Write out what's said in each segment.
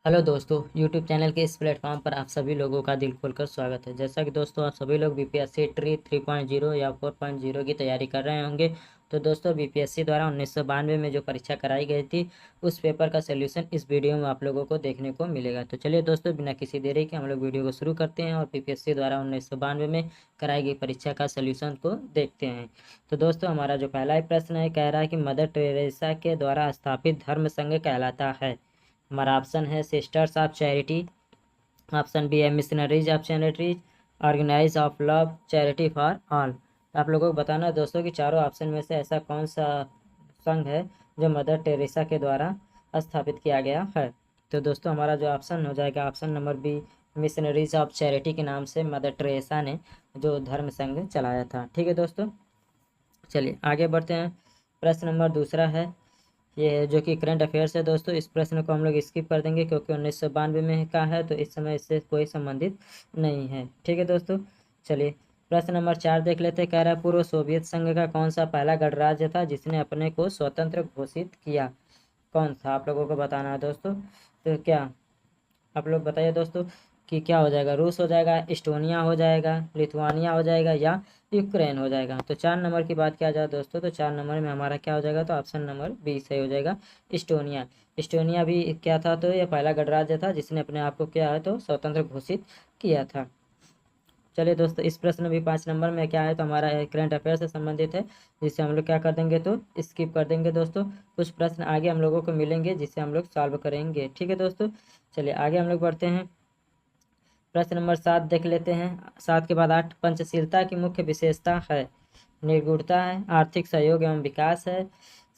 Hello दोस्तों, YouTube channel के इस प्लेटफॉर्म पर आप सभी लोगों का दिल खोलकर स्वागत है। जैसा कि दोस्तों आप सभी लोग बीपीएससी ट्री 3.0 या 4.0 की तैयारी कर रहे होंगे। तो दोस्तों बीपीएससी द्वारा 1992 में जो परीक्षा कराई गई थी उस पेपर का सलूशन इस वीडियो में आप लोगों को देखने को मिलेगा। तो चलिए दोस्तों, बिना किसी देरी के हम लोग वीडियो को शुरू करते हैं और बीपीएससी द्वारा 1992 में कराई गई परीक्षा का सल्यूशन को देखते हैं। तो दोस्तों हमारा जो पहला ही प्रश्न है, कह रहा है कि मदर टेरेसा के द्वारा स्थापित धर्म संघ कहलाता है। हमारा ऑप्शन है Sisters of Charity, option B है Missionaries of Charity, organise of love, charity for all. आप लोगों को बताना है दोस्तों कि चारों ऑप्शन में से ऐसा कौन सा संघ है जो मदर टेरेसा के द्वारा स्थापित किया गया है। तो दोस्तों हमारा जो ऑप्शन हो जाएगा option number B, missionaries of charity के नाम से मदर टेरेसा ने जो धर्म संघ चलाया था। ठीक है दोस्तों, चलिए आगे बढ़ते हैं। प्रश्न नंबर दूसरा है, ये है जो कि करंट अफेयर्स है दोस्तों। इस प्रश्न को हम लोग स्किप कर देंगे क्योंकि 1992 में का है, तो इस समय इससे कोई संबंधित नहीं है। ठीक है दोस्तों, चलिए प्रश्न नंबर 4 देख लेते हैं। कह रहा है पूर्व सोवियत संघ का कौन सा पहला गणराज्य था जिसने अपने को स्वतंत्र घोषित किया। कौन था आप लोगों को बताना है दोस्तों। तो क्या आप लोग बताइए दोस्तों कि क्या हो जाएगा। रूस हो जाएगा, इस्टोनिया हो जाएगा, लिथुआनिया हो जाएगा या यूक्रेन हो जाएगा। तो 4 नंबर की बात किया जाए दोस्तों तो 4 नंबर में हमारा क्या हो जाएगा, तो ऑप्शन नंबर बी सही हो जाएगा, इस्टोनिया। इस्टोनिया भी क्या था, तो ये पहला गणराज्य था जिसने अपने आप को क्या है तो स्वतंत्र घोषित किया था। चलिए दोस्तों, इस प्रश्न भी 5 नंबर में क्या है तो हमारा करंट अफेयर से संबंधित है, जिससे हम लोग क्या कर देंगे तो स्किप कर देंगे दोस्तों। कुछ प्रश्न आगे हम लोगों को मिलेंगे जिससे हम लोग सॉल्व करेंगे। ठीक है दोस्तों, चलिए आगे हम लोग बढ़ते हैं। प्रश्न नंबर 7 देख लेते हैं। 7 के बाद 8, पंचशीलता की मुख्य विशेषता है। निर्गुणता है, आर्थिक सहयोग एवं विकास है,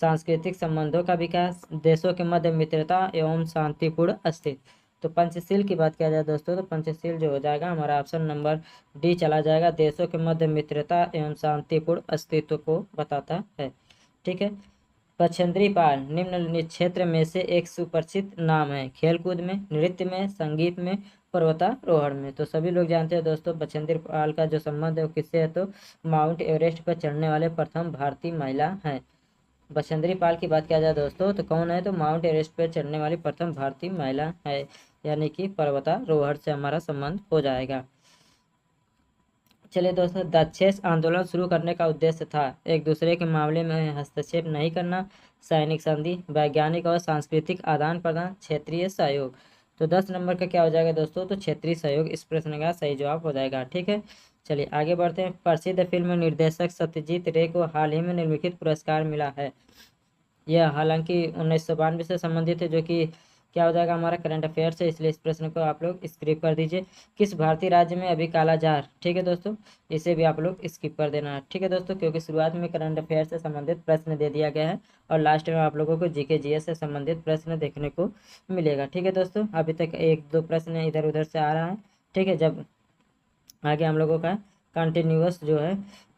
सांस्कृतिक संबंधों का विकास, देशों के मध्य मित्रता एवं शांतिपूर्ण अस्तित्व। तो पंचशील की बात किया जाए दोस्तों तो पंचशील जो हो जाएगा हमारा ऑप्शन नंबर डी चला जाएगा, देशों के मध्य मित्रता एवं शांतिपूर्ण अस्तित्व को बताता है। ठीक है। बछेंद्री पाल निम्न क्षेत्र में से एक सुपरिचित नाम है, खेलकूद में, नृत्य में, संगीत में, पर्वतारोहण में। तो सभी लोग जानते हैं दोस्तों बछेंद्री पाल का जो संबंध है वो किससे है, तो माउंट एवरेस्ट पर चढ़ने वाले प्रथम भारतीय महिला हैं। बछेंद्री पाल की बात किया जाए दोस्तों तो कौन है, तो माउंट एवरेस्ट पर चढ़ने वाली प्रथम भारतीय महिला है, यानी कि पर्वतारोहण से हमारा संबंध हो जाएगा। चलिए दोस्तों, दक्षेस आंदोलन शुरू करने का उद्देश्य था एक दूसरे के मामले में हस्तक्षेप नहीं करना, सैनिक संधि, वैज्ञानिक और सांस्कृतिक आदान प्रदान, क्षेत्रीय सहयोग। तो 10 नंबर का क्या हो जाएगा दोस्तों, तो क्षेत्रीय सहयोग इस प्रश्न का सही जवाब हो जाएगा। ठीक है, चलिए आगे बढ़ते हैं। प्रसिद्ध फिल्म निर्देशक सत्यजीत रे को हाल ही में निम्नलिखित पुरस्कार मिला है। यह हालांकि 1992 से संबंधित है, जो कि क्या हो जाएगा हमारा करंट अफेयर से, इसलिए इस प्रश्न को आप लोग स्किप कर दीजिए। किस भारतीय राज्य में अभी काला जार। ठीक है दोस्तों, इसे भी आप लोग स्किप कर देना है। ठीक है दोस्तों, क्योंकि शुरुआत में करंट अफेयर से संबंधित प्रश्न दे दिया गया है और लास्ट में आप लोगों को जीके जीएस से संबंधित प्रश्न देखने को मिलेगा। ठीक है दोस्तों, अभी तक 1-2 प्रश्न इधर उधर से आ रहा है। ठीक है, जब आगे हम लोगों का कंटिन्यूअस जो है।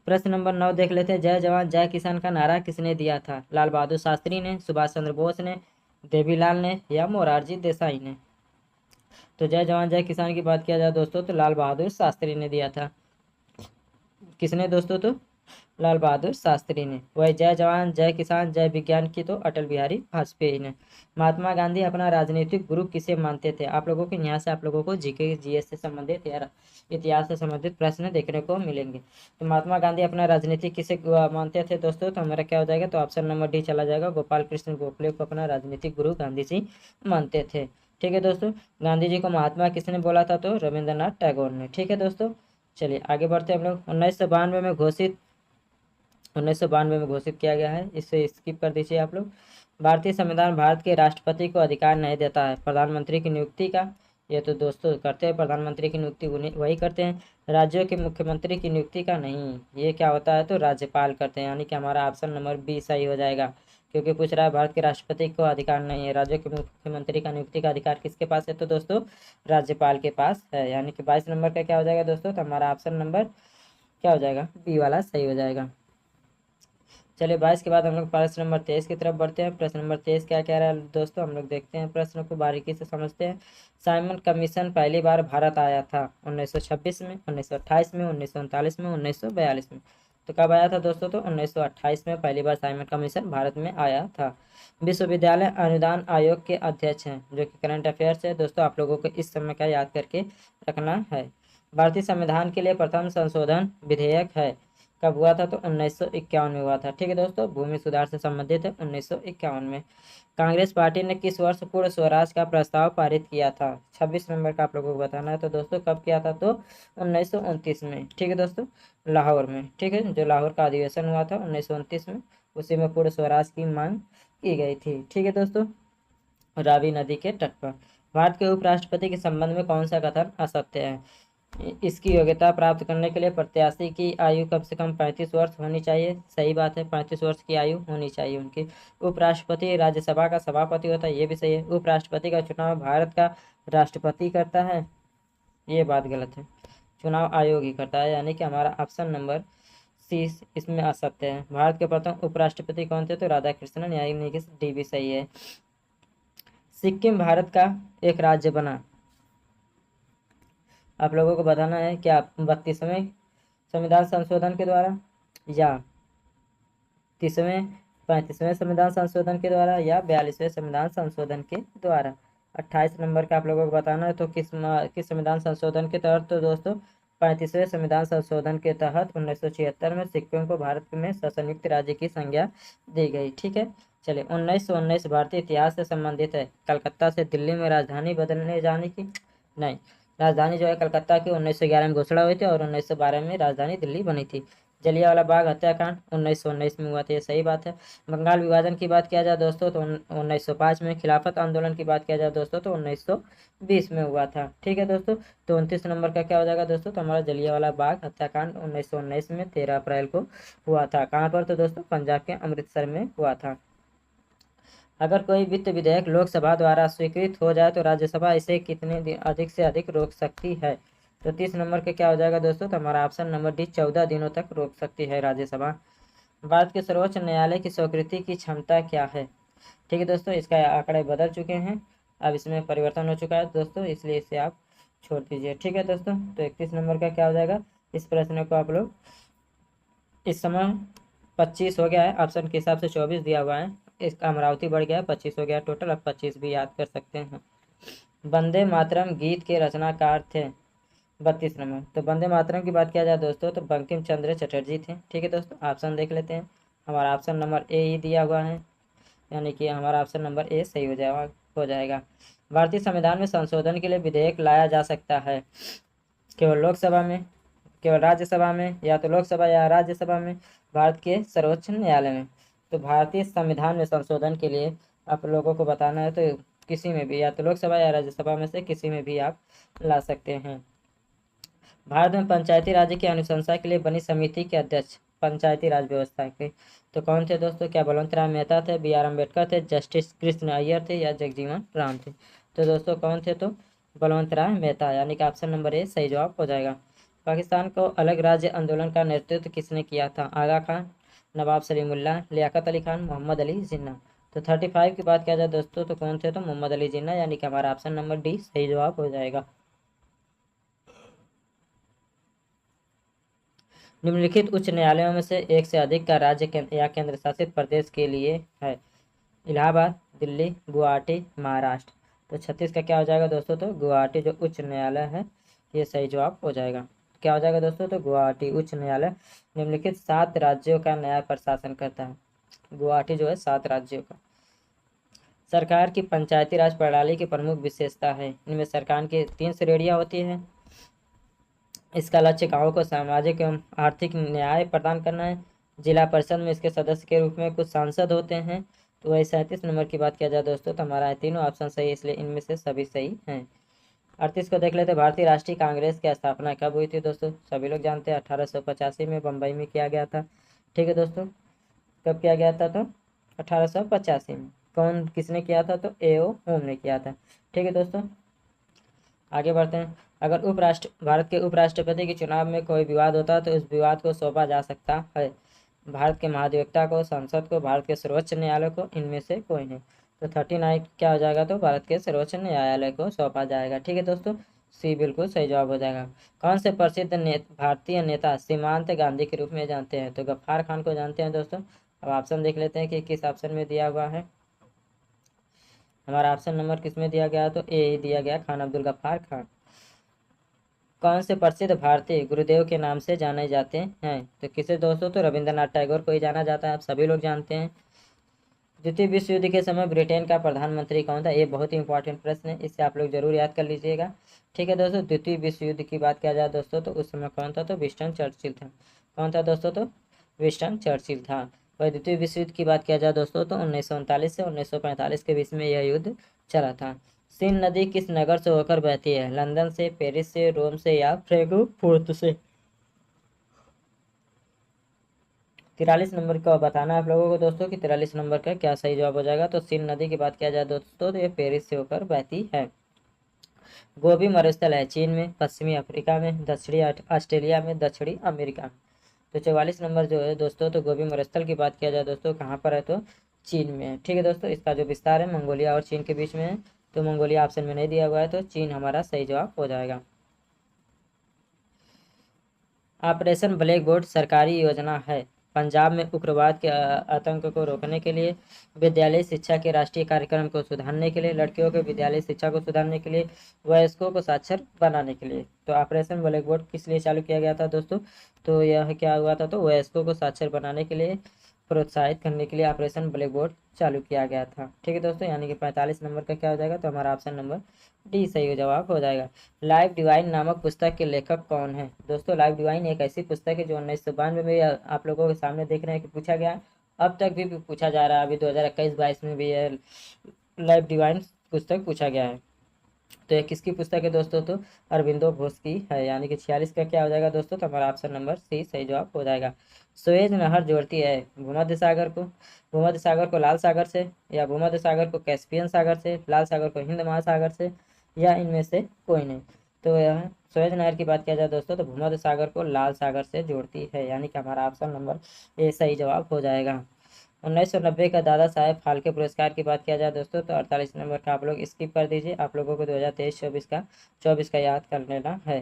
प्रश्न नंबर 9 देख लेते हैं। जय जवान जय किसान का नारा किसने दिया था। लाल बहादुर शास्त्री ने, सुभाष चंद्र बोस ने, देवीलाल ने या मोरारजी देसाई ने। तो जय जवान जय किसान की बात किया जाए दोस्तों तो लाल बहादुर शास्त्री ने दिया था। किसने दोस्तों, तो लाल बहादुर शास्त्री ने। वही जय जवान जय किसान जय विज्ञान की तो अटल बिहारी वाजपेयी ने। महात्मा गांधी अपना राजनीतिक गुरु किसे मानते थे। आप लोगों को यहाँ से आप लोगों को जीके जीएस से संबंधित या इतिहास से संबंधित प्रश्न देखने को मिलेंगे। तो महात्मा गांधी अपना राजनीतिक किसे मानते थे दोस्तों, तो हमारा क्या हो जाएगा, तो ऑप्शन नंबर डी चला जाएगा, गोपाल कृष्ण गोखले को अपना राजनीतिक गुरु गांधी जी मानते थे। ठीक है दोस्तों, गांधी जी को महात्मा किसने बोला था, तो रविंद्रनाथ टैगोर ने। ठीक है दोस्तों, चलिए आगे बढ़ते हैं हम लोग। 1992 में घोषित किया गया है, इससे स्किप कर दीजिए आप लोग। भारतीय संविधान भारत के राष्ट्रपति को अधिकार नहीं देता है प्रधानमंत्री की नियुक्ति का। ये तो दोस्तों करते हैं, प्रधानमंत्री की नियुक्ति वही करते हैं, राज्यों के मुख्यमंत्री की नियुक्ति का नहीं। ये क्या होता है, तो राज्यपाल करते हैं, यानी कि हमारा ऑप्शन नंबर बी सही हो जाएगा। क्योंकि पूछ रहा है भारत के राष्ट्रपति को अधिकार नहीं है, राज्यों के मुख्यमंत्री का नियुक्ति का अधिकार किसके पास है, तो दोस्तों राज्यपाल के पास है। यानी कि 22 नंबर का क्या हो जाएगा दोस्तों, तो हमारा ऑप्शन नंबर क्या हो जाएगा, बी वाला सही हो जाएगा। चलिए 22 के बाद हम लोग प्रश्न नंबर 23 की तरफ बढ़ते हैं। प्रश्न नंबर 23 क्या कह रहा है दोस्तों, हम लोग देखते हैं प्रश्न को बारीकी से समझते हैं। साइमन कमीशन पहली बार भारत आया था 1926 में, 1928 में, 1939 में, 1942 में। तो कब आया था दोस्तों? तो 1928 में पहली बार साइमन कमीशन भारत में आया था। विश्वविद्यालय अनुदान आयोग के अध्यक्ष हैं, जो कि करंट अफेयर्स है दोस्तों, आप लोगों को इस समय का याद करके रखना है। भारतीय संविधान के लिए प्रथम संशोधन विधेयक है, कब हुआ था? तो 1951 में हुआ था। ठीक है दोस्तों, भूमि सुधार से संबंधित है 1951 में। कांग्रेस पार्टी ने किस वर्ष पूर्ण स्वराज का प्रस्ताव पारित किया था? 26 नंबर का आप लोगों को बताना है। तो दोस्तों कब किया था? तो 1929 में। ठीक है दोस्तों, लाहौर में। ठीक है, जो लाहौर का अधिवेशन हुआ था 1929 में, उसी में पूर्ण स्वराज की मांग की गई थी। ठीक है दोस्तों, रावी नदी के तट पर। भारत के उपराष्ट्रपति के संबंध में कौन सा कथन असत्य है? इसकी योग्यता प्राप्त करने के लिए प्रत्याशी की आयु कम से कम 35 वर्ष होनी चाहिए। सही बात है, 35 वर्ष की आयु होनी चाहिए उनकी। उपराष्ट्रपति राज्यसभा का सभापति होता है, ये भी सही है। उपराष्ट्रपति का चुनाव भारत का राष्ट्रपति करता है, ये बात गलत है, चुनाव आयोग ही करता है, यानी कि हमारा ऑप्शन नंबर सी इसमें असत्य है। भारत के प्रथम उपराष्ट्रपति कौन थे? तो राधा कृष्णन, यानी कि डी भी सही है। सिक्किम भारत का एक राज्य बना, आप लोगों को बताना है क्या 32वें संविधान संशोधन के द्वारा, या 30वें 35वें संविधान संशोधन के द्वारा, या 42वें संविधान संशोधन के द्वारा? 28 नंबर का आप लोगों को बताना है। तो किस संविधान संशोधन के तहत? तो दोस्तों 35वें संविधान संशोधन के तहत 1976 में सिक्किम को भारत में संयुक्त राज्य की संज्ञा दी गई। ठीक है, चलिए 1919 भारतीय इतिहास से संबंधित है। कलकत्ता से दिल्ली में राजधानी बदलने जाने की, नहीं, राजधानी जो है कलकत्ता की 1911 में घोषणा हुई थी और 1912 में राजधानी दिल्ली बनी थी। जलियांवाला बाग हत्याकांड 1919 में हुआ था, ये सही बात है। बंगाल विभाजन की बात किया जाए दोस्तों तो 1905 में। खिलाफत आंदोलन की बात किया जाए दोस्तों तो 1920 में हुआ था। ठीक है दोस्तों, तो 29 नंबर का क्या हो जाएगा दोस्तों? तो हमारा जलियांवाला बाग हत्याकांड 1919 में 13 अप्रैल को हुआ था। कहाँ पर? तो दोस्तों पंजाब के अमृतसर में हुआ था। अगर कोई वित्त विधेयक लोकसभा द्वारा स्वीकृत हो जाए तो राज्यसभा इसे कितने दिन अधिक से अधिक रोक सकती है? तो 30 नंबर के क्या हो जाएगा दोस्तों? तो हमारा ऑप्शन नंबर डी 14 दिनों तक रोक सकती है राज्यसभा। भारत के सर्वोच्च न्यायालय की स्वीकृति की क्षमता क्या है? ठीक है दोस्तों, इसका आंकड़े बदल चुके हैं, अब इसमें परिवर्तन हो चुका है दोस्तों, इसलिए इसे आप छोड़ दीजिए। ठीक है दोस्तों, तो 31 नंबर का क्या हो जाएगा? इस प्रश्न को आप लोग, इस समय 25 हो गया है, ऑप्शन के हिसाब से 24 दिया हुआ है, इसका अमरावती बढ़ गया है, 25 हो गया टोटल, अब 25 भी याद कर सकते हैं। वंदे मातरम गीत के रचनाकार थे? 32 नंबर। तो वंदे मातरम की बात किया जाए दोस्तों तो बंकिम चंद्र चटर्जी थे। ठीक है दोस्तों, ऑप्शन देख लेते हैं। हमारा ऑप्शन नंबर ए ही दिया हुआ है, यानी कि हमारा ऑप्शन नंबर ए सही हो जाएगा। भारतीय संविधान में संशोधन के लिए विधेयक लाया जा सकता है केवल लोकसभा में, केवल राज्यसभा में, या तो लोकसभा या राज्यसभा में, भारत के सर्वोच्च न्यायालय में। तो भारतीय संविधान में संशोधन के लिए आप लोगों को बताना है तो किसी में भी, या तो लोकसभा या राज्यसभा में से किसी में भी आप ला सकते हैं। भारत में पंचायती राज की अनुशंसा के लिए बनी समिति के अध्यक्ष पंचायती राज व्यवस्था के, तो कौन थे दोस्तों? क्या बलवंत राय मेहता थे, बी आर अम्बेडकर थे, जस्टिस कृष्ण अय्यर थे, या जगजीवन राम थे? तो दोस्तों कौन थे? तो बलवंत राय मेहता, यानी कि ऑप्शन नंबर ए सही जवाब हो जाएगा। पाकिस्तान को अलग राज्य आंदोलन का नेतृत्व किसने किया था? आगा खान, नवाब सलीमुल्लाह, लियाकत अली खान, मोहम्मद अली जिन्ना? तो 35 की बात किया जाए दोस्तों तो कौन थे? तो मोहम्मद अली जिन्ना, यानी कि हमारा ऑप्शन नंबर डी सही जवाब हो जाएगा। निम्नलिखित उच्च न्यायालयों में से एक से अधिक का राज्य या केंद्र शासित प्रदेश के लिए है? इलाहाबाद, दिल्ली, गुवाहाटी, महाराष्ट्र? तो 36 का क्या हो जाएगा दोस्तों? तो गुवाहाटी जो उच्च न्यायालय है, ये सही जवाब हो जाएगा। क्या हो जाएगा दोस्तों? तो गुवाहाटी उच्च न्यायालय निम्नलिखित 7 राज्यों का न्याय प्रशासन करता है। गुवाहाटी जो है 7 राज्यों का। सरकार की पंचायती राज प्रणाली की प्रमुख विशेषता है? इनमें सरकार की 3 श्रेणियाँ होती हैं। इसका लक्ष्य गाँवों को सामाजिक एवं आर्थिक न्याय प्रदान करना है। जिला परिषद में इसके सदस्य के रूप में कुछ सांसद होते हैं। तो वही 37 नंबर की बात किया जाए दोस्तों तो हमारा तीनों ऑप्शन सही है, इसलिए इनमें से सभी सही हैं। 38 को देख लेते हैं। भारतीय राष्ट्रीय कांग्रेस की स्थापना कब हुई थी दोस्तों? सभी लोग जानते हैं 1885 में बम्बई में किया गया था। ठीक है दोस्तों, कब किया गया था? तो 1885 में। कौन किसने किया था? तो A.O. होम ने किया था। ठीक है दोस्तों, आगे बढ़ते हैं। अगर भारत के उपराष्ट्रपति के चुनाव में कोई विवाद होता है तो उस विवाद को सौंपा जा सकता है भारत के महाधिवक्ता को, संसद को, भारत के सर्वोच्च न्यायालय को, इनमें से कोई नहीं। तो 39 क्या हो जाएगा? तो भारत के सर्वोच्च न्यायालय को सौंपा जाएगा। ठीक है दोस्तों, सी बिल्कुल सही जवाब हो जाएगा। कौन से प्रसिद्ध भारतीय नेता सीमांत गांधी के रूप में जानते हैं? तो गफ्फार खान को जानते हैं दोस्तों। अब ऑप्शन देख लेते हैं कि किस ऑप्शन में दिया हुआ है। हमारा ऑप्शन नंबर किस में दिया गया? तो ए ही दिया गया, खान अब्दुल गफ्फार खान। कौन से प्रसिद्ध भारतीय गुरुदेव के नाम से जाने जाते हैं? तो किसे दोस्तों? तो रविंद्रनाथ टैगोर को ही जाना जाता है, आप सभी लोग जानते हैं। द्वितीय विश्व युद्ध के समय ब्रिटेन का प्रधानमंत्री कौन था? ये बहुत ही इंपॉर्टेंट प्रश्न है, इसे आप लोग जरूर याद कर लीजिएगा। ठीक है दोस्तों, द्वितीय विश्व युद्ध की बात किया जाए दोस्तों तो उस समय कौन था? तो विंस्टन चर्चिल था। कौन था दोस्तों? तो विंस्टन चर्चिल था। वही द्वितीय विश्व युद्ध की बात किया जाए दोस्तों तो 1939 से 1945 के बीच में यह युद्ध चला था। सीन नदी किस नगर से होकर बहती है? लंदन से, पेरिस से, रोम से या फ्रैंकफर्ट से? 43 नंबर का बताना है आप लोगों को दोस्तों कि 43 नंबर का क्या सही जवाब हो जाएगा। तो सीन नदी की बात किया जाए दोस्तों तो ये पेरिस से होकर बहती है। गोबी मरुस्थल है चीन में, पश्चिमी अफ्रीका में, दक्षिणी ऑस्ट्रेलिया में, दक्षिणी अमेरिका में? तो 44 नंबर जो है दोस्तों तो गोबी मरुस्थल की बात किया जाए दोस्तों कहाँ पर है? तो चीन में है। ठीक है दोस्तों, इसका जो विस्तार है मंगोलिया और चीन के बीच में है। तो मंगोलिया ऑप्शन में नहीं दिया हुआ है, तो चीन हमारा सही जवाब हो जाएगा। ऑपरेशन ब्लैक बोर्ड सरकारी योजना है पंजाब में उग्रवाद के आतंक को रोकने के लिए, विद्यालय शिक्षा के राष्ट्रीय कार्यक्रम को सुधारने के लिए, लड़कियों के विद्यालय शिक्षा को सुधारने के लिए, वयस्कों को साक्षर बनाने के लिए। तो ऑपरेशन ब्लैक बोर्ड किस लिए चालू किया गया था दोस्तों? तो यह क्या हुआ था? तो वयस्कों को साक्षर बनाने के लिए, प्रोत्साहित करने के लिए ऑपरेशन ब्लैक बोर्ड चालू किया गया था। ठीक है दोस्तों, यानी कि 45 नंबर का क्या हो जाएगा? तो हमारा ऑप्शन नंबर डी सही जवाब हो जाएगा। लाइफ डिवाइन नामक पुस्तक के लेखक कौन है? दोस्तों लाइफ डिवाइन एक ऐसी पुस्तक है जो 1992 में आप लोगों के सामने देख रहे हैं कि पूछा गया है, अब तक भी पूछा जा रहा है, अभी 2021-22 में भी यह लाइफ डिवाइन पुस्तक पूछा गया है। तो ये किसकी पुस्तक है दोस्तों? तो अरविंदो घोष की है, यानी कि 46 का क्या हो जाएगा दोस्तों? तो हमारा ऑप्शन नंबर सी सही जवाब हो जाएगा। सुएज नहर जोड़ती है भूमध्य सागर को लाल सागर से, या भूमध्य सागर को कैस्पियन सागर से, लाल सागर को हिंद महासागर से, या इनमें से कोई नहीं। तो यह सुएज नहर की बात किया जाए दोस्तों तो भूमध्य सागर को लाल सागर से जोड़ती है, यानी कि हमारा ऑप्शन नंबर ए सही जवाब हो जाएगा। 1990 का दादा साहेब फाल्के पुरस्कार की बात किया जाए दोस्तों तो 48 नंबर का आप लोग स्किप कर दीजिए, आप लोगों को 2023-24 का याद कर लेना है।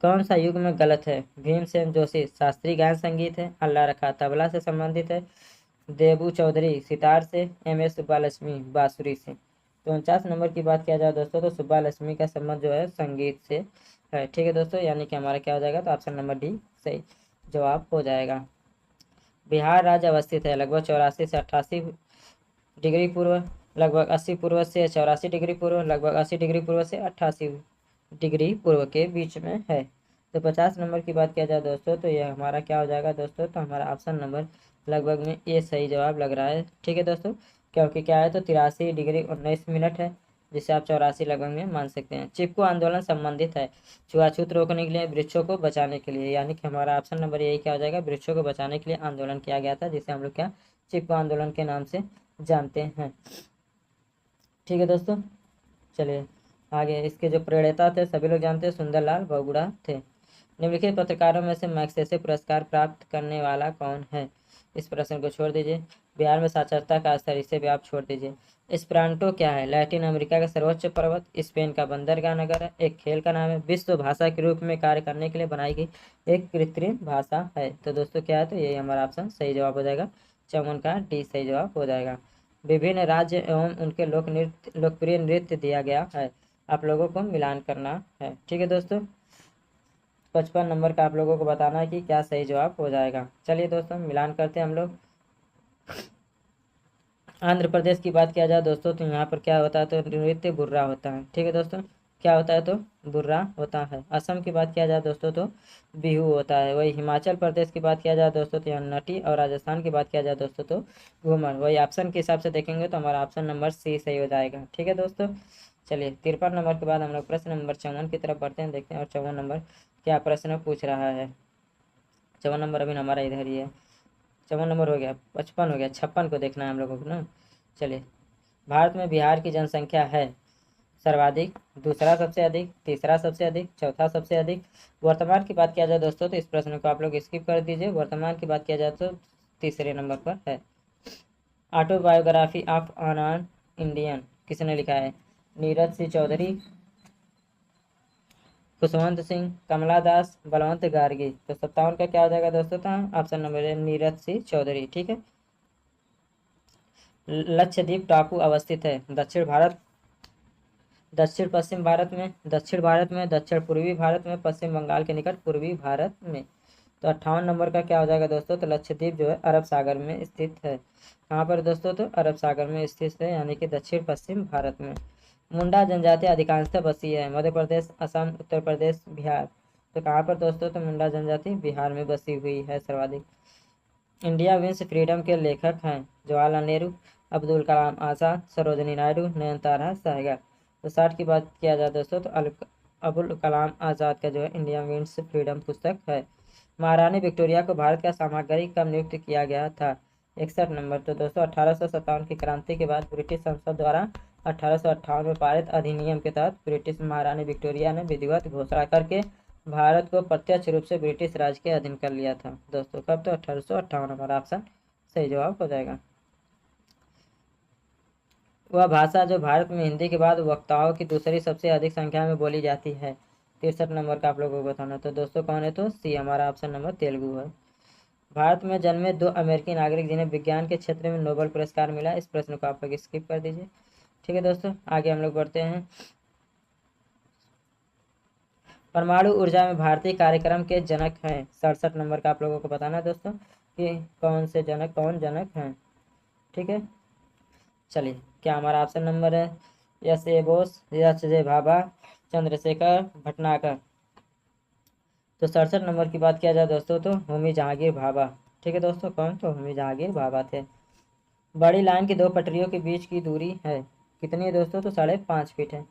कौन सा युग में गलत है? भीमसेन जोशी शास्त्रीय गायन संगीत है, अल्लाह रखा तबला से संबंधित है, देबू चौधरी सितार से, MS सुब्बालक्ष्मी बांसुरी से? तो 49 नंबर की बात किया जाए दोस्तों तो सुब्बालक्ष्मी का संबंध जो है संगीत से है। ठीक है दोस्तों, यानी कि हमारा क्या हो जाएगा? तो ऑप्शन नंबर डी सही जवाब हो जाएगा। बिहार राज्य अवस्थित है लगभग 84 से 88 डिग्री पूर्व, लगभग 80 पूर्व से 84 डिग्री पूर्व, लगभग 80 डिग्री पूर्व से 88 डिग्री पूर्व के बीच में है। तो 50 नंबर की बात किया जाए दोस्तों तो यह हमारा क्या हो जाएगा दोस्तों? तो हमारा ऑप्शन नंबर लगभग में ये सही जवाब लग रहा है। ठीक है दोस्तों, क्योंकि क्या है? तो 83 डिग्री 19 मिनट है, जिसे आप 84 लगभग में मान सकते हैं। चिपको आंदोलन संबंधित है छुआछूत रोकने के लिए, वृक्षों को बचाने के लिए, यानी कि हमारा ऑप्शन नंबर यही क्या हो जाएगा? वृक्षों को बचाने के लिए आंदोलन किया गया था, जिसे हम लोग क्या चिपको आंदोलन के नाम से जानते हैं। ठीक है दोस्तों, चलिए आगे। इसके जो प्रणेता थे सभी लोग जानते हैं, सुंदरलाल बहुगुणा थे। निम्नलिखित पत्रकारों में से मैग्सेसे पुरस्कार प्राप्त करने वाला कौन है? इस प्रश्न को छोड़ दीजिए। बिहार में साक्षरता का स्तर, इसे भी आप छोड़ दीजिए। एस्परांटो क्या है? लैटिन अमेरिका का सर्वोच्च पर्वत, स्पेन का बंदरगाह नगर है, एक खेल का नाम है, विश्व भाषा के रूप में कार्य करने के लिए बनाई गई एक कृत्रिम भाषा है। तो दोस्तों क्या है? तो यही हमारा ऑप्शन सही जवाब हो जाएगा, 54 का डी सही जवाब हो जाएगा। विभिन्न राज्य एवं उनके लोकप्रिय नृत्य दिया गया है, आप लोगों को मिलान करना है। ठीक है दोस्तों, 55 नंबर का आप लोगों को बताना है कि क्या सही जवाब हो जाएगा। चलिए दोस्तों मिलान करते हैं हम लोग। आंध्र प्रदेश की बात किया जाए दोस्तों तो यहाँ पर क्या होता है? तो नृत्य बुर्रा होता है। ठीक है दोस्तों, क्या होता है? तो बुर्रा होता है। असम की बात किया जाए दोस्तों तो बिहू होता है। वही हिमाचल प्रदेश की बात किया जाए दोस्तों तो यहाँ नटी, और राजस्थान की बात किया जाए दोस्तों तो घूमर। वही ऑप्शन के हिसाब से देखेंगे तो हमारा ऑप्शन नंबर सी सही हो जाएगा। ठीक है दोस्तों, चलिए 53 नंबर के बाद हम लोग प्रश्न नंबर 54 की तरफ बढ़ते हैं, देखते हैं और 54 नंबर क्या प्रश्न पूछ रहा है। 54 नंबर अभी हमारा इधर ही है। 54 नंबर हो गया, 55 हो गया, 56 को देखना है हम लोगों को ना। चलिए, भारत में बिहार की जनसंख्या है सर्वाधिक, दूसरा सबसे अधिक, तीसरा सबसे अधिक, चौथा सबसे अधिक? वर्तमान की बात किया जाए दोस्तों तो इस प्रश्न को आप लोग स्किप कर दीजिए। वर्तमान की बात किया जाए तो तीसरे नंबर पर है। ऑटोबायोग्राफी ऑफ अन इंडियन किसने लिखा है? नीरज सिंह चौधरी, खुशवंत सिंह, कमला दास, बलवंत गार्गी। तो 57 का क्या हो जाएगा दोस्तों? तो ऑप्शन नंबर है नीरज सिंह चौधरी। ठीक है। लक्षद्वीप टापू अवस्थित है दक्षिण भारत, दक्षिण पश्चिम भारत में, दक्षिण भारत में, दक्षिण पूर्वी भारत में, पश्चिम बंगाल के निकट, पूर्वी भारत में। तो 58 नंबर का क्या हो जाएगा दोस्तों? तो लक्षद्वीप जो है अरब सागर में स्थित है। कहाँ पर दोस्तों? तो अरब सागर में स्थित है, यानी कि दक्षिण पश्चिम भारत में। मुंडा जनजाति अधिकांशतः बसी है मध्य प्रदेश, असम, उत्तर प्रदेश, बिहार। तो कहाँ पर दोस्तों? तो मुंडा जनजाति बिहार में बसी हुई है सर्वाधिक। इंडिया विंस फ्रीडम के लेखक हैं जवाहरलाल नेहरू, अब्दुल कलाम आज़ाद, सरोजिनी नायडू, नयनतारा सहगल। तो 60 की बात किया जाए दोस्तों तो अबुल कलाम आज़ाद का जो है इंडिया विंस फ्रीडम पुस्तक है। महारानी विक्टोरिया को भारत का सामग्री कब नियुक्त किया गया था? 61 नंबर। तो दोस्तों 1857 की क्रांति के बाद ब्रिटिश संसद द्वारा 1858 में पारित अधिनियम के तहत ब्रिटिश महारानी विक्टोरिया ने विधिवत घोषणा करके भारत को प्रत्यक्ष रूप से ब्रिटिश राज के अधीन कर लिया था दोस्तों। कब? तो 1858। हमारा ऑप्शन सही जवाब हो जाएगा। वह भाषा जो भारत में हिंदी के बाद वक्ताओं की दूसरी सबसे अधिक संख्या में बोली जाती है। 63 नंबर का आप लोगों को बताना। तो दोस्तों कौन है? तो सी, हमारा ऑप्शन नंबर तेलुगु है। भारत में जन्मे 2 अमेरिकी नागरिक जिन्हें विज्ञान के क्षेत्र में नोबेल पुरस्कार मिला। इस प्रश्न को आप लोग स्किप कर दीजिए। ठीक है दोस्तों, आगे हम लोग बढ़ते हैं। परमाणु ऊर्जा में भारतीय कार्यक्रम के जनक हैं। 67 नंबर का आप लोगों को बताना है दोस्तों कि कौन जनक हैं। ठीक है, चलिए, क्या हमारा ऑप्शन नंबर है S A Bose, H J Bhabha, Chandrashekhar Bhatnagar. तो 67 नंबर की बात किया जाए दोस्तों तो होमी जहांगीर भाभा। ठीक है दोस्तों, कौन? तो होमी जहांगीर भाभा थे। बड़ी लाइन की 2 पटरियों के बीच की दूरी है कितनी है दोस्तों? तो 5.5 फीट है।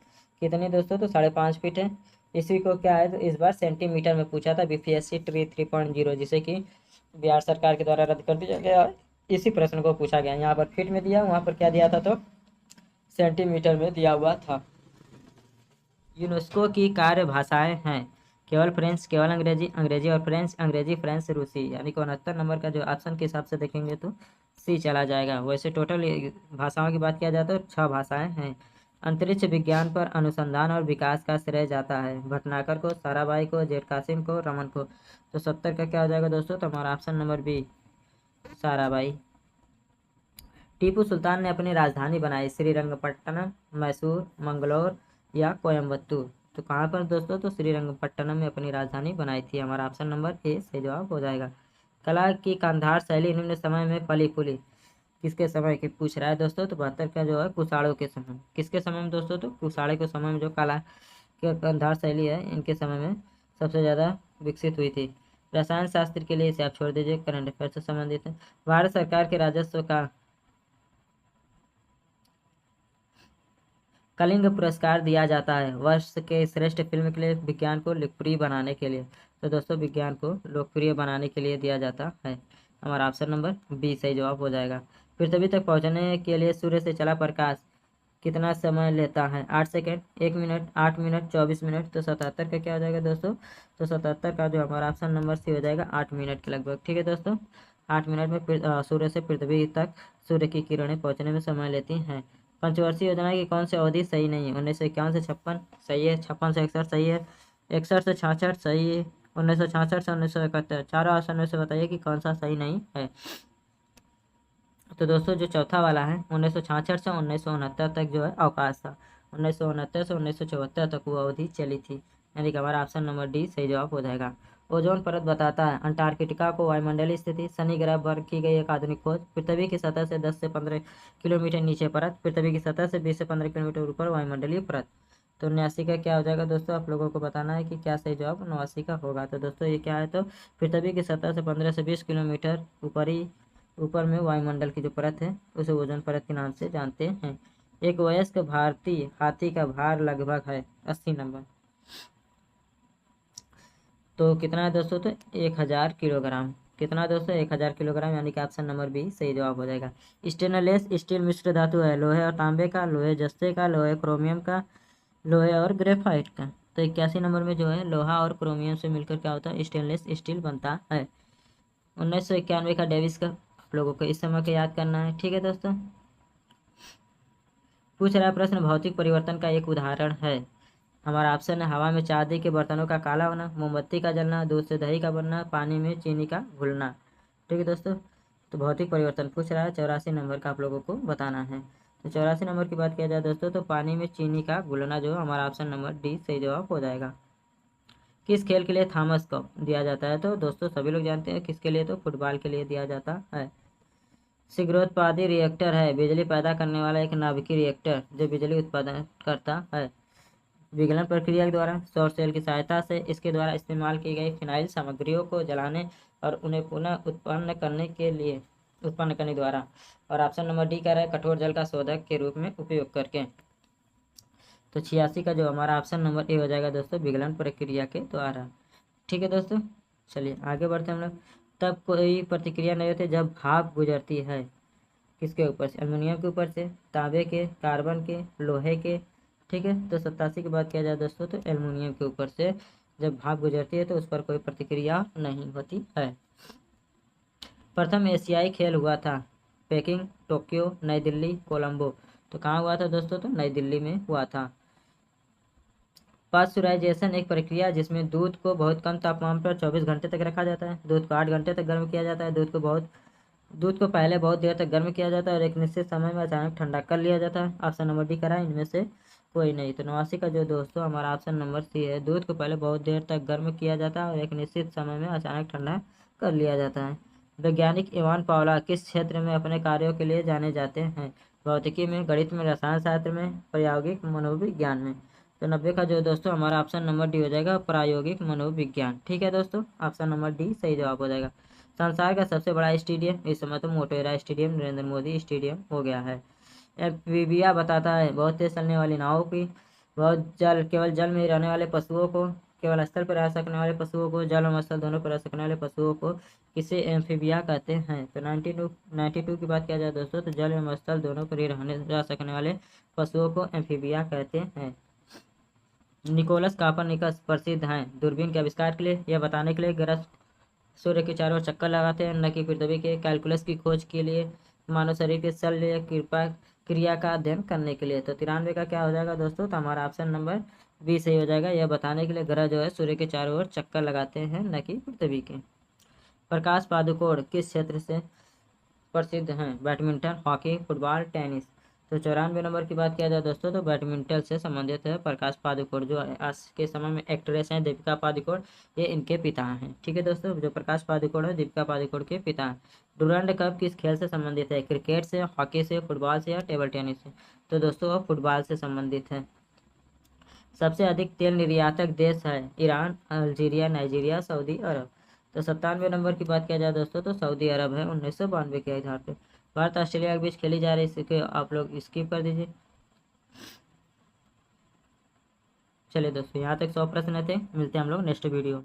कितनी दोस्तों? तो 5.5 फीट है। इसी को क्या है तो इस बार सेंटीमीटर में पूछा था बीपीएससी ट्री 3.0, जिसे कि बिहार सरकार के द्वारा रद्द कर दिया गया। इसी प्रश्न को पूछा गया, यहाँ पर फीट में दिया, वहाँ पर क्या दिया था? तो सेंटीमीटर में दिया हुआ था। यूनेस्को की कार्य भाषाएं हैं केवल फ्रेंच, केवल अंग्रेजी, अंग्रेजी और फ्रेंच, अंग्रेजी, फ्रेंच, रूसी। यानी कि 69 नंबर का जो ऑप्शन के हिसाब से देखेंगे तो सी चला जाएगा। वैसे टोटल भाषाओं की बात किया जाए तो 6 भाषाएं हैं। अंतरिक्ष विज्ञान पर अनुसंधान और विकास का श्रेय जाता है भटनागर को, साराभाई को, जेड कासिम को, रमन को। तो 70 का क्या हो जाएगा दोस्तों? तो हमारा option number B, Sarabhai. Tipu Sultan ने अपनी राजधानी बनाई श्रीरंगपट्टनम, मैसूर, मंगलोर या कोयम्बतूर। तो कहाँ पर दोस्तों? तो श्रीरंगपट्टनम में अपनी राजधानी बनाई थी। हमारा ऑप्शन नंबर ए सही जवाब हो जाएगा। कला की गांधार शैली निम्न समय में फली फूली। किसके समय की पूछ रहा है दोस्तों? तो 72 का जो है कुशाणों के समय। किसके समय में दोस्तों? तो कुशाणों के समय में जो कला की गांधार शैली है इनके समय में सबसे ज़्यादा विकसित हुई थी। रसायन शास्त्र के लिए इसे आप छोड़ दीजिए, करंट अफेयर से संबंधित है। भारत सरकार के राजस्व का कलिंग पुरस्कार दिया जाता है वर्ष के श्रेष्ठ फिल्म के लिए, विज्ञान को लोकप्रिय बनाने के लिए। तो दोस्तों विज्ञान को लोकप्रिय बनाने के लिए दिया जाता है। हमारा ऑप्शन नंबर बी सही जवाब हो जाएगा। पृथ्वी तक पहुंचने के लिए सूर्य से चला प्रकाश कितना समय लेता है? 8 सेकेंड, 1 मिनट, 8 मिनट, 24 मिनट। तो 77 का क्या हो जाएगा दोस्तों? तो 77 का जो हमारा ऑप्शन नंबर सी हो जाएगा 8 मिनट के लगभग। ठीक है दोस्तों, 8 मिनट में सूर्य से पृथ्वी तक सूर्य की किरणें पहुंचने में समय लेती हैं। पंचवर्षीय योजना की कौन सी अवधि सही नहीं है? 1951 से 56 सही है, 56 से 61 सही है, 61 से 66 सही है, 1966 से 1971। चारों ऑप्शन में से बताइए कि कौन सा सही नहीं है। तो दोस्तों जो चौथा वाला है 1966 से 1969 तक जो है अवकाश था। 1969 से 1974 तक वो अवधि चली थी, यानी कि हमारा ऑप्शन नंबर डी सही जवाब हो जाएगा। ओजोन परत बताता है अंटार्कटिका को वायुमंडलीय स्थिति। शनि ग्रह पर की गई एक आधुनिक खोज। पृथ्वी की सतह से 10 से 15 किलोमीटर नीचे परत, पृथ्वी की सतह से 20 से 15 किलोमीटर ऊपर वायुमंडलीय परत। तो 89 का क्या हो जाएगा दोस्तों? आप लोगों को बताना है कि क्या सही जवाब 89 का होगा। तो दोस्तों ये क्या है? तो पृथ्वी की सतह से 15 से 20 किलोमीटर ऊपर में वायुमंडल की जो परत है उसे ओजोन परत के नाम से जानते हैं। एक वयस्क भारतीय हाथी का भार लगभग है 80 नंबर। तो कितना है दोस्तों? तो 1000 किलोग्राम। कितना दोस्तों? 1000 किलोग्राम, यानी कि ऑप्शन नंबर बी सही जवाब हो जाएगा। स्टेनलेस स्टील मिश्र धातु है लोहे और तांबे का, लोहे जस्ते का, लोहे क्रोमियम का, लोहे और ग्रेफाइट का। तो 81 नंबर में जो है लोहा और क्रोमियम से मिलकर क्या होता है? स्टेनलेस स्टील बनता है। 1991 का डेविस का आप लोगों को इस समय को याद करना है। ठीक है दोस्तों, पूछ रहा है प्रश्न भौतिक परिवर्तन का एक उदाहरण है। हमारा ऑप्शन है हवा में चांदी के बर्तनों का काला होना, मोमबत्ती का जलना, दूध से दही का बनना, पानी में चीनी का घुलना। ठीक है दोस्तों, तो भौतिक परिवर्तन पूछ रहा है, 84 नंबर का आप लोगों को बताना है। तो 84 नंबर की बात किया जाए दोस्तों, तो पानी में चीनी का घुलना जो हमारा ऑप्शन नंबर डी सही जवाब हो जाएगा। किस खेल के लिए थॉमस कप दिया जाता है? तो दोस्तों सभी लोग जानते हैं किसके लिए, तो फुटबॉल के लिए दिया जाता है। शीघ्रोत्पादी रिएक्टर है बिजली पैदा करने वाला एक नाभिकीय रिएक्टर जो बिजली उत्पादन करता है विगलन प्रक्रिया के द्वारा। सौर सेल की सहायता से इसके द्वारा इस्तेमाल की गई फिनाइल सामग्रियों को जलाने और उन्हें पुनः उत्पन्न करने द्वारा। और ऑप्शन नंबर डी कह रहा है कठोर जल का शोधक के रूप में उपयोग करके। तो 86 का जो हमारा ऑप्शन नंबर ए हो जाएगा दोस्तों, विगलन प्रक्रिया के द्वारा। ठीक है दोस्तों, चलिए आगे बढ़ते हैं हम लोग। तब कोई प्रतिक्रिया नहीं होती जब भाप गुजरती है किसके ऊपर से? एल्युमिनियम के ऊपर से, तांबे के, कार्बन के, लोहे के। ठीक है, तो 87 की बात किया जाए दोस्तों, तो एल्युमिनियम के ऊपर से जब भाप गुजरती है तो उस पर कोई प्रतिक्रिया नहीं होती है। प्रथम एशियाई खेल हुआ था पेकिंग, टोक्यो, नई दिल्ली, कोलंबो। तो कहाँ हुआ था दोस्तों? तो नई दिल्ली में हुआ था। पास्चुराइजेशन एक प्रक्रिया जिसमें दूध को बहुत कम तापमान पर 24 घंटे तक रखा जाता है। दूध को 8 घंटे तक गर्म किया जाता है। दूध को पहले बहुत देर तक गर्म किया जाता है और एक निश्चित समय में अचानक ठंडा कर लिया जाता है। ऑप्शन नंबर डी करा है इनमें से कोई नहीं। तो 89 का जो दोस्तों हमारा ऑप्शन नंबर सी है, दूध को पहले बहुत देर तक गर्म किया जाता है और एक निश्चित समय में अचानक ठंडा कर लिया जाता है। वैज्ञानिक इवान पावला किस क्षेत्र में अपने कार्यों के लिए जाने जाते हैं? भौतिकी में, गणित में, रसायन शास्त्र में, प्रायोगिक मनोविज्ञान में। तो 90 का जो दोस्तों हमारा ऑप्शन नंबर डी हो जाएगा, प्रायोगिक मनोविज्ञान। ठीक है दोस्तों, ऑप्शन नंबर डी सही जवाब हो जाएगा। संसार का सबसे बड़ा स्टेडियम इस समय तो मोटेरा स्टेडियम, नरेंद्र मोदी स्टेडियम हो गया है। एम्फीबिया बताता है बहुत तेज चलने वाली नावों की, केवल जल में ही रहने वाले पशुओं को, केवल स्थल पर रह सकने वाले पशुओं को, जल और स्थल दोनों पर रह सकने वाले पशुओं को किसे एम्फीबिया कहते हैं? तो 92 की बात किया जाए दोस्तों, तो जल एवं स्थल दोनों पर ही रह सकने वाले पशुओं को एम्फीबिया कहते हैं। निकोलस कापरनिकस प्रसिद्ध हैं दूरबीन के आविष्कार के लिए, यह बताने के लिए ग्रह सूर्य के चारों ओर चक्कर लगाते हैं, न कि पृथ्वी के। कैलकुलस की खोज के लिए, मानव शरीर के शल्य क्रिया का अध्ययन करने के लिए। तो 93 का क्या हो जाएगा दोस्तों? तो हमारा ऑप्शन नंबर बी सही हो जाएगा, यह बताने के लिए ग्रह जो है सूर्य के चारों ओर चक्कर लगाते हैं, न कि पृथ्वी के। प्रकाश पादुकोण किस क्षेत्र से प्रसिद्ध हैं? Badminton, hockey, football, tennis. तो 94 नंबर की बात किया जाए दोस्तों, तो बैडमिंटन से संबंधित है प्रकाश पादुकोण, जो आज के समय में एक्ट्रेस हैं दीपिका पादुकोण, ये इनके पिता हैं। ठीक है दोस्तों, जो प्रकाश पादुकोण है दीपिका पादुकोण के पिता हैं। डुरंड कप किस खेल से संबंधित है? क्रिकेट से, हॉकी से, फुटबॉल से या टेबल टेनिस से? तो दोस्तों वह फुटबॉल से संबंधित है। सबसे अधिक तेल निर्यातक देश है ईरान, अल्जीरिया, नाइजीरिया, सऊदी अरब। तो 97 नंबर की बात किया जाए दोस्तों, तो सऊदी अरब है 1992 के आधार पर। भारत ऑस्ट्रेलिया के बीच खेली जा रही इसके आप लोग स्किप कर दीजिए। चलिए दोस्तों, यहाँ तक 100 प्रश्न थे, मिलते हैं हम लोग नेक्स्ट वीडियो।